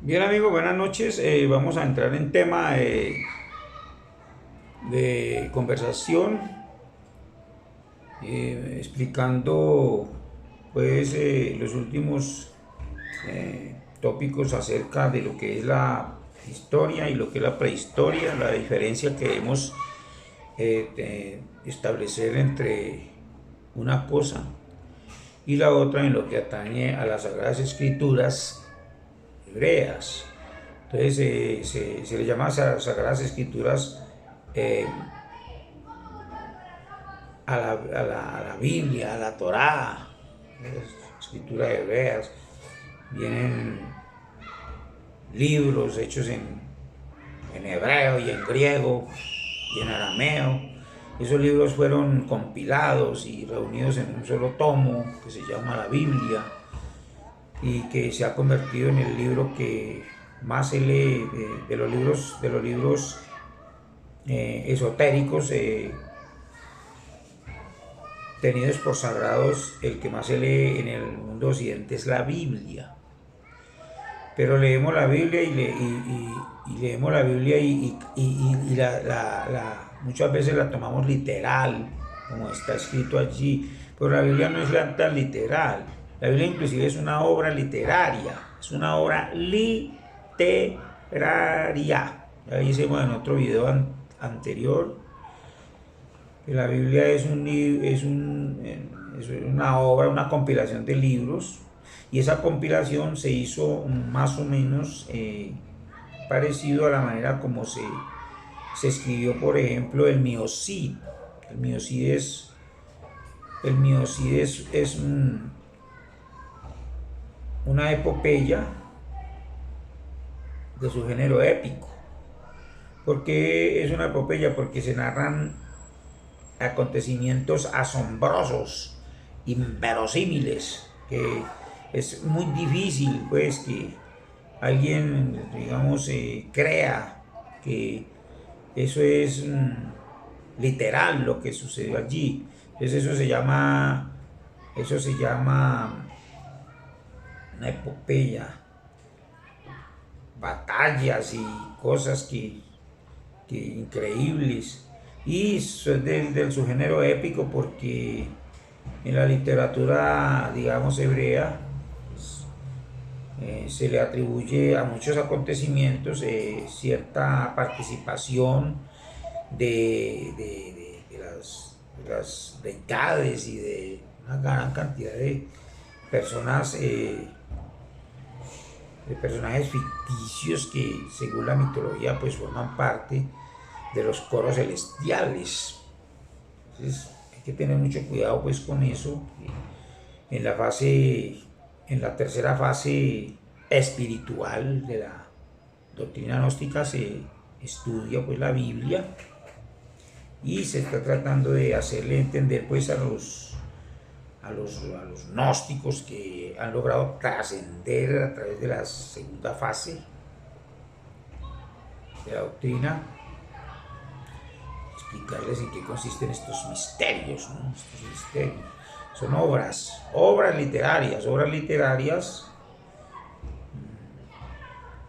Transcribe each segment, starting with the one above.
Bien amigos, buenas noches. Vamos a entrar en tema de conversación, explicando pues los últimos tópicos acerca de lo que es la historia y lo que es la prehistoria, la diferencia que debemos establecer entre una cosa y la otra en lo que atañe a las Sagradas Escrituras hebreas. Entonces se le llama Sagradas Escrituras eh, a la Biblia, a la Torá, escrituras hebreas. Vienen libros hechos en hebreo y en griego y en arameo. Esos libros fueron compilados y reunidos en un solo tomo que se llama la Biblia y que se ha convertido en el libro que más se lee de los libros esotéricos tenidos por sagrados. El que más se lee en el mundo occidente es la Biblia. Pero leemos la Biblia y leemos la Biblia muchas veces la tomamos literal, como está escrito allí. Pero la Biblia no es tan literal. La Biblia inclusive es una obra literaria, es una obra literaria. Ya hicimos en otro video anterior que la Biblia es una obra, una compilación de libros, y esa compilación se hizo más o menos parecido a la manera como se escribió, por ejemplo, el Miocid. El Miocid es una epopeya de su género épico. ¿Por qué es una epopeya? Porque se narran acontecimientos asombrosos, inverosímiles, que es muy difícil pues que alguien, digamos, crea que eso es literal lo que sucedió allí. Entonces eso se llama una epopeya, batallas y cosas que increíbles. Y eso es del su género épico porque en la literatura, digamos, hebrea, pues, se le atribuye a muchos acontecimientos cierta participación de las deidades y de una gran cantidad personas, de personajes ficticios que según la mitología pues forman parte de los coros celestiales. Entonces hay que tener mucho cuidado pues con eso. En la tercera fase espiritual de la doctrina gnóstica se estudia pues la Biblia y se está tratando de hacerle entender pues a los gnósticos que han logrado trascender a través de la segunda fase de la doctrina, explicarles en qué consisten estos misterios, ¿no? Estos misterios. Son obras literarias,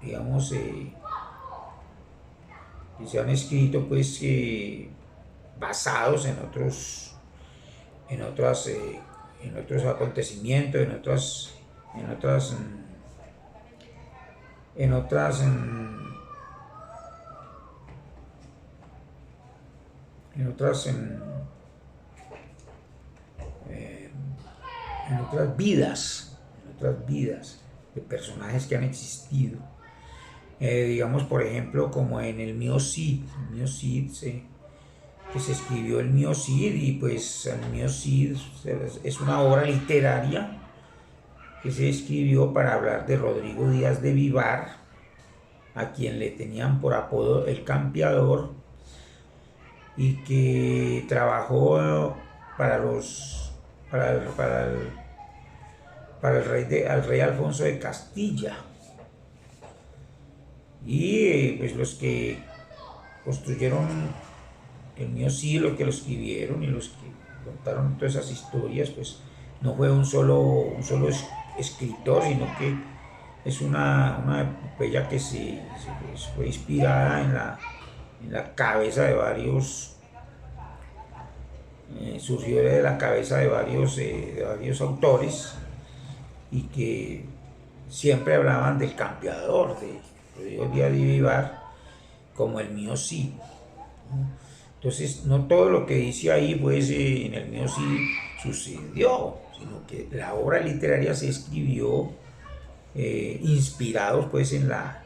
digamos, que se han escrito pues basados en otros acontecimientos, en otras, en otras, en otras, en otras vidas de personajes que han existido. Digamos, por ejemplo, como en el Miocid. Que se escribió el Miocid, y pues el Miocid es una obra literaria que se escribió para hablar de Rodrigo Díaz de Vivar, a quien le tenían por apodo el Campeador, y que trabajó para el rey Alfonso de Castilla. Y pues los que construyeron el Miocid, los que lo escribieron y los que contaron todas esas historias, pues no fue un solo escritor, sino que es una epopeya que fue inspirada en la cabeza de varios, surgió de la cabeza de varios autores, y que siempre hablaban del campeador de Rodrigo Díaz de Vivar, como el mío sí. Entonces, no todo lo que dice ahí, pues en el mío sí sucedió, sino que la obra literaria se escribió inspirados pues en la,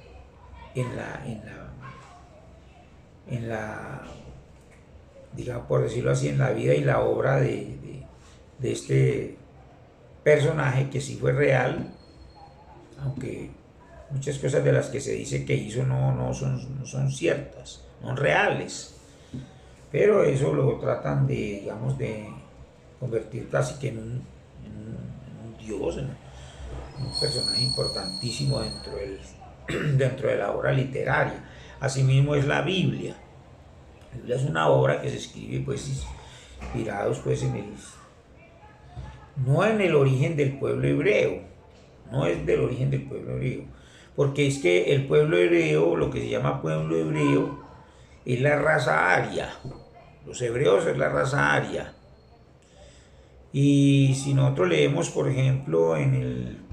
digamos, por decirlo así, en la vida y la obra de este personaje que sí fue real, aunque muchas cosas de las que se dice que hizo no son ciertas, no son reales, pero eso lo tratan de, digamos, de convertir casi que en un dios, en un personaje importantísimo dentro de la obra literaria. Asimismo es la Biblia. La Biblia es una obra que se escribe pues inspirados pues no en el origen del pueblo hebreo, no es del origen del pueblo hebreo, porque es que el pueblo hebreo, lo que se llama pueblo hebreo, es la raza aria. Los hebreos es la raza aria. Y si nosotros leemos, por ejemplo, en el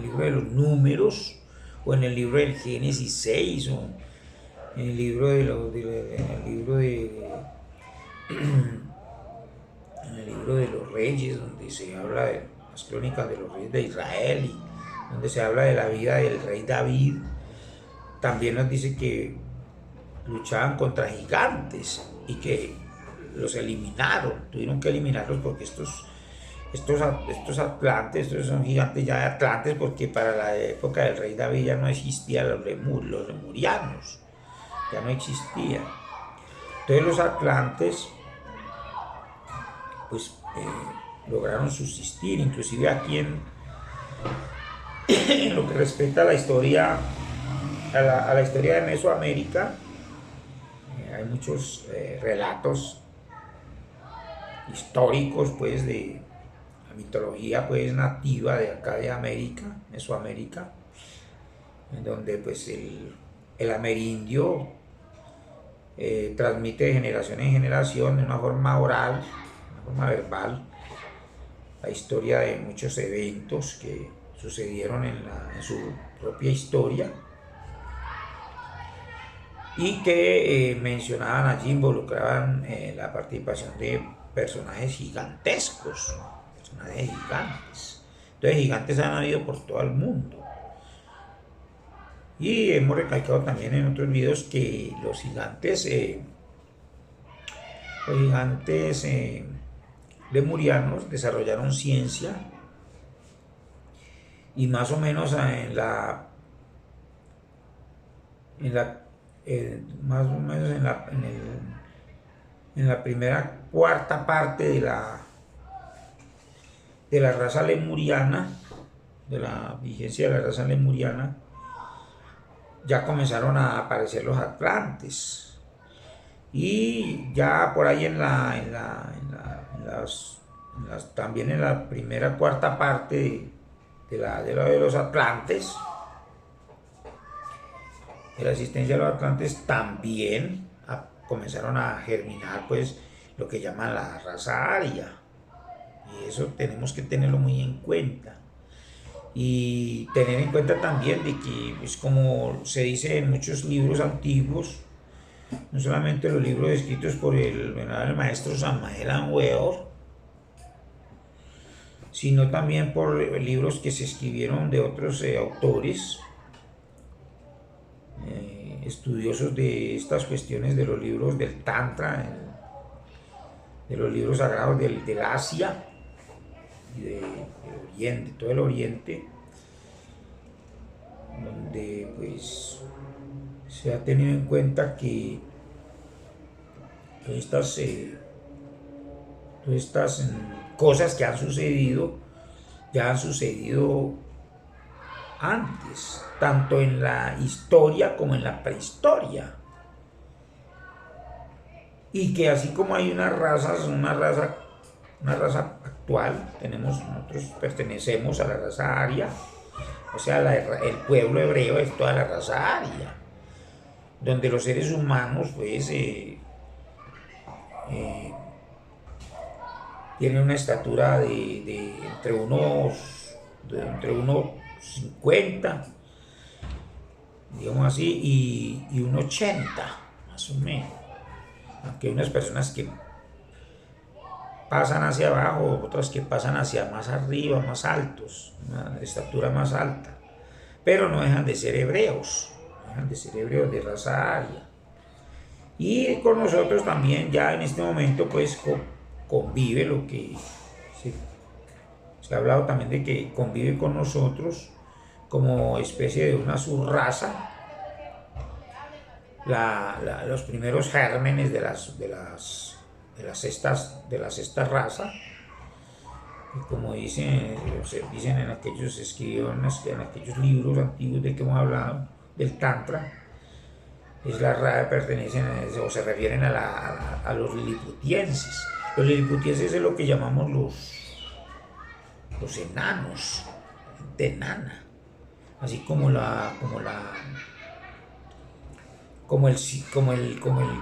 libro de los Números, o en el libro del Génesis 6, o en el libro de los, en el libro de los Reyes, donde se habla de las crónicas de los reyes de Israel, y donde se habla de la vida del rey David, también nos dice que luchaban contra gigantes y que los eliminaron, tuvieron que eliminarlos porque estos atlantes, estos son gigantes ya de Atlantes, porque para la época del rey David ya no existían los lemurianos, ya no existían. Entonces los atlantes pues lograron subsistir, inclusive aquí en lo que respecta a la historia, a la historia de Mesoamérica. Hay muchos relatos históricos pues de la mitología pues nativa de acá de América, Mesoamérica, en donde pues el amerindio transmite de generación en generación de una forma oral, una forma verbal, la historia de muchos eventos que sucedieron en su propia historia, y que mencionaban allí, involucraban la participación de personajes gigantescos, personajes gigantes. Entonces gigantes han habido por todo el mundo. Y hemos recalcado también en otros videos que los gigantes lemurianos desarrollaron ciencia, y más o menos más o menos en la primera cuarta parte de la raza lemuriana, de la vigencia de la raza lemuriana, ya comenzaron a aparecer los atlantes. Y ya por ahí también en la primera cuarta parte de los atlantes, de la existencia de los atlantes, también comenzaron a germinar pues lo que llaman la raza aria, y eso tenemos que tenerlo muy en cuenta, y tener en cuenta también de que pues, como se dice en muchos libros antiguos, no solamente los libros escritos por el venerable maestro Samael Aun Weor, sino también por libros que se escribieron de otros autores estudiosos de estas cuestiones, de los libros del Tantra, de los libros sagrados del Asia y del Oriente, todo el Oriente, donde pues se ha tenido en cuenta que todas estas cosas que han sucedido ya han sucedido antes, tanto en la historia como en la prehistoria, y que así como hay una raza actual. Nosotros pertenecemos a la raza aria, o sea, el pueblo hebreo es toda la raza aria, donde los seres humanos pues tienen una estatura de entre unos 50, digamos así, y 1,80 más o menos. Aunque hay unas personas que pasan hacia abajo, otras que pasan hacia más arriba, más altos, una estatura más alta, pero no dejan de ser hebreos, no dejan de ser hebreos de raza aria. Y con nosotros también ya en este momento pues convive lo que se ha hablado también de que convive con nosotros como especie de una subraza los primeros gérmenes de la sexta raza, y como dicen en aquellos escritos, en aquellos libros antiguos de que hemos hablado, del Tantra, es la raza, pertenecen o se refieren a los liliputienses. Los liliputienses es lo que llamamos los enanos, gente enana, así como el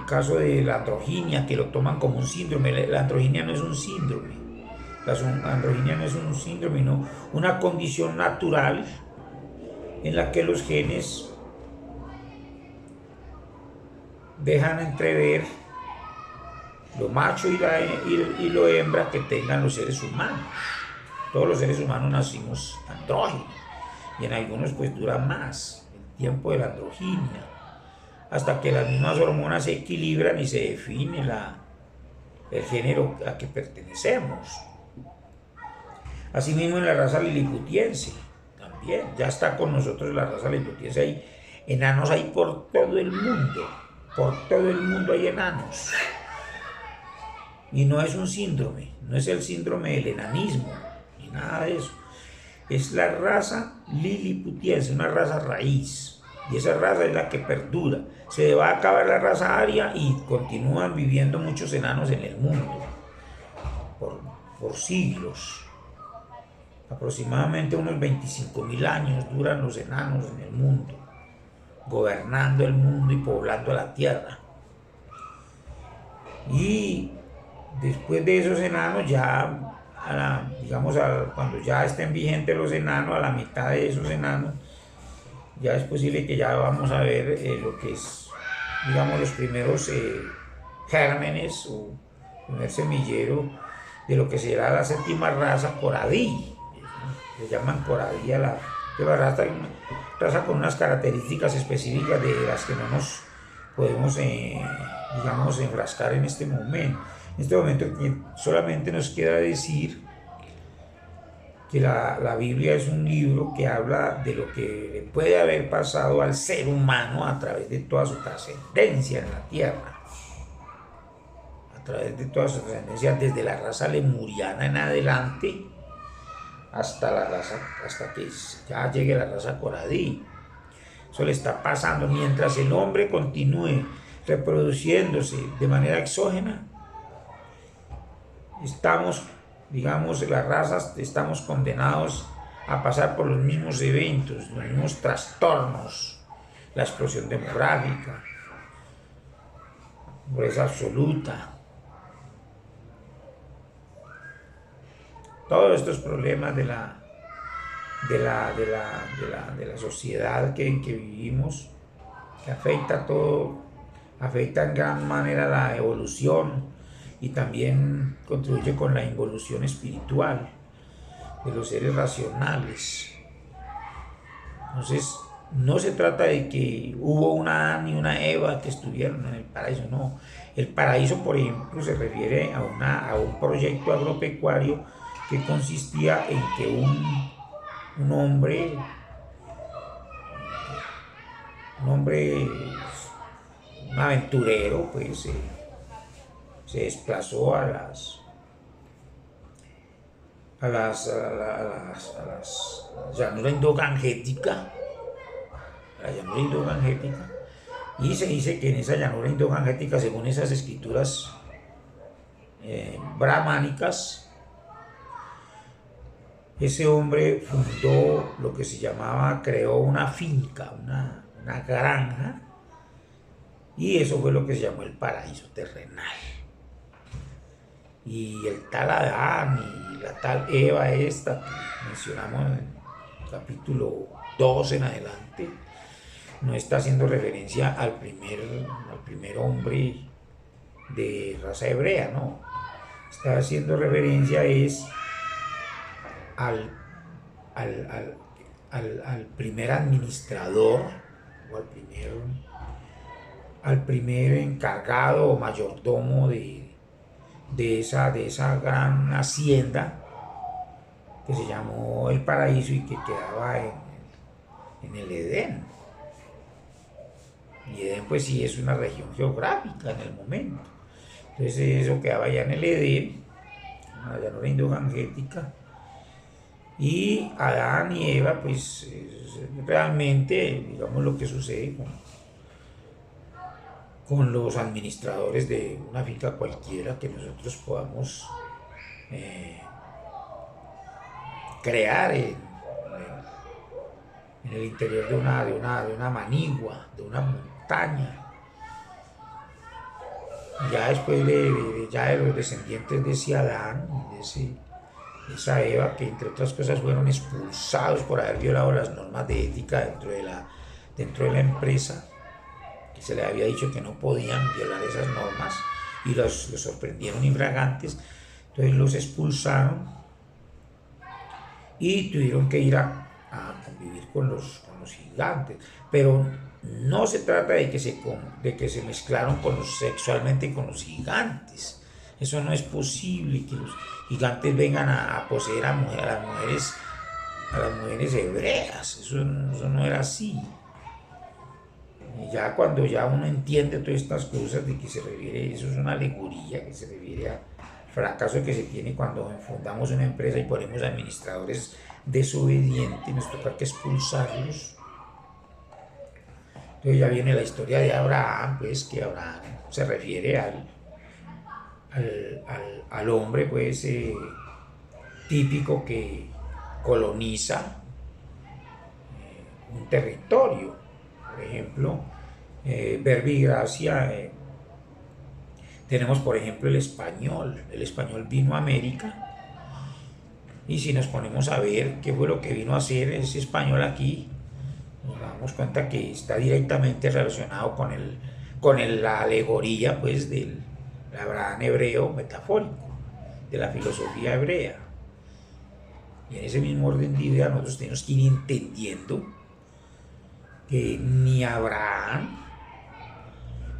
caso de la androginia, que lo toman como un síndrome. La androginia no es un síndrome. La androginia no es un síndrome, no, una condición natural en la que los genes dejan entrever lo macho y lo hembra que tengan los seres humanos. Todos los seres humanos nacimos andróginos, y en algunos pues dura más el tiempo de la androginia, hasta que las mismas hormonas se equilibran y se define el género a que pertenecemos. Asimismo en la raza liliputiense también, ya está con nosotros la raza liliputiense. Hay enanos ahí por todo el mundo hay enanos. Y no es un síndrome, no es el síndrome del enanismo, ni nada de eso. Es la raza liliputiense, una raza raíz. Y esa raza es la que perdura. Se va a acabar la raza aria y continúan viviendo muchos enanos en el mundo por siglos. Aproximadamente unos 25.000 años duran los enanos en el mundo, gobernando el mundo y poblando la tierra. Y después de esos enanos, ya cuando ya estén vigentes los enanos, a la mitad de esos enanos, ya es posible que ya vamos a ver lo que es, digamos, los primeros gérmenes o primer semillero de lo que será la séptima raza, Coradí. Se llaman Coradí a la raza con unas características específicas de las que no nos podemos, digamos, enfrascar en este momento. En este momento solamente nos queda decir que la Biblia es un libro que habla de lo que le puede haber pasado al ser humano a través de toda su trascendencia en la tierra, a través de toda su trascendencia desde la raza lemuriana en adelante hasta que ya llegue la raza Coradí. Eso le está pasando mientras el hombre continúe reproduciéndose de manera exógena. Estamos, digamos, las razas estamos condenados a pasar por los mismos eventos, los mismos trastornos, la explosión demográfica, pobreza absoluta, todos estos problemas de la sociedad que vivimos, que afecta todo, afecta en gran manera la evolución, y también contribuye con la involución espiritual de los seres racionales. Entonces, no se trata de que hubo una Adán y una Eva que estuvieron en el paraíso, no. El paraíso, por ejemplo, se refiere a un proyecto agropecuario que consistía en que un hombre, un aventurero, pues se desplazó a la llanura indogangetica, y se dice que en esa llanura indogangetica, según esas escrituras brahmánicas, ese hombre fundó lo que se llamaba, creó una finca, una granja, y eso fue lo que se llamó el paraíso terrenal. Y el tal Adán y la tal Eva esta que mencionamos en el capítulo 2 en adelante, no está haciendo referencia al primer hombre de raza hebrea, no. Está haciendo referencia es al, al primer administrador o al primer encargado o mayordomo de esa gran hacienda que se llamó el paraíso y que quedaba en el Edén. Y Edén pues sí es una región geográfica en el momento. Entonces eso quedaba allá en el Edén, en la llanura indogangética. Y Adán y Eva pues es realmente, digamos, lo que sucede con los administradores de una finca cualquiera que nosotros podamos crear en el interior de una manigua, de una montaña. Ya después de los descendientes de ese Adán y de esa Eva, que entre otras cosas fueron expulsados por haber violado las normas de ética dentro de la empresa, que se les había dicho que no podían violar esas normas y los sorprendieron infragantes, entonces los expulsaron y tuvieron que ir a convivir con los gigantes. Pero no se trata de que se mezclaron sexualmente con los gigantes. Eso no es posible, que los gigantes vengan a poseer a las mujeres hebreas. Eso no era así. Y ya cuando ya uno entiende todas estas cosas de que se refiere, eso es una alegoría que se refiere al fracaso que se tiene cuando fundamos una empresa y ponemos administradores desobedientes, nos toca que expulsarlos. Entonces ya viene la historia de Abraham, pues que Abraham se refiere al hombre pues típico que coloniza un territorio. Por ejemplo, verbigracia, tenemos por ejemplo el español vino a América, y si nos ponemos a ver qué fue lo que vino a hacer ese español aquí, nos damos cuenta que está directamente relacionado con la alegoría pues del Abraham hebreo metafórico, de la filosofía hebrea. Y en ese mismo orden de ideas nosotros tenemos que ir entendiendo que ni Abraham,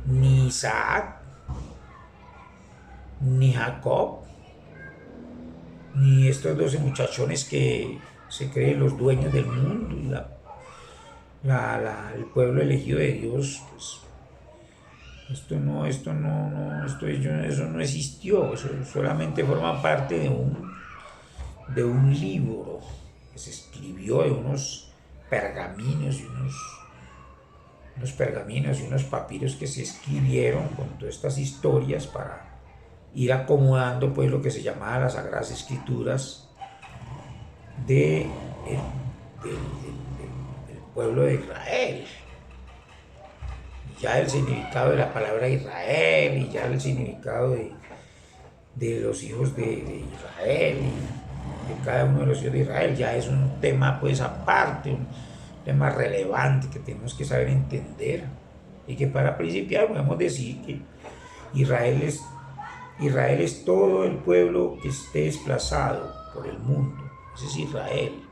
ni Isaac, ni Jacob, ni estos 12 muchachones que se creen los dueños del mundo y el pueblo elegido de Dios, pues eso no existió. Eso solamente forma parte de un libro que se escribió, de unos pergaminos y unos papiros que se escribieron con todas estas historias para ir acomodando pues lo que se llamaba las Sagradas Escrituras del pueblo de Israel. Ya el significado de la palabra Israel y ya el significado de los hijos de Israel y de cada uno de los hijos de Israel ya es un tema pues aparte, un tema relevante que tenemos que saber entender, y que para principiar podemos decir que Israel es todo el pueblo que esté desplazado por el mundo. Ese es Israel.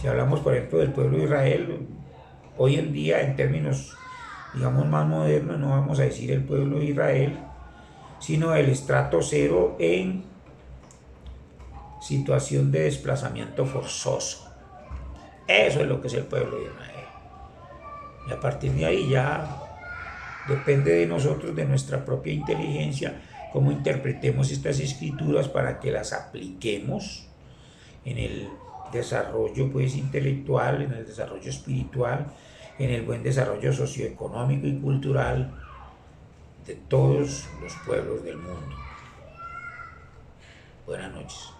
Si hablamos, por ejemplo, del pueblo de Israel, hoy en día, en términos, digamos, más modernos, no vamos a decir el pueblo de Israel, sino el estrato cero en situación de desplazamiento forzoso. Eso es lo que es el pueblo de Israel. Y a partir de ahí ya depende de nosotros, de nuestra propia inteligencia, cómo interpretemos estas escrituras para que las apliquemos en el desarrollo pues intelectual, en el desarrollo espiritual, en el buen desarrollo socioeconómico y cultural de todos los pueblos del mundo. Buenas noches.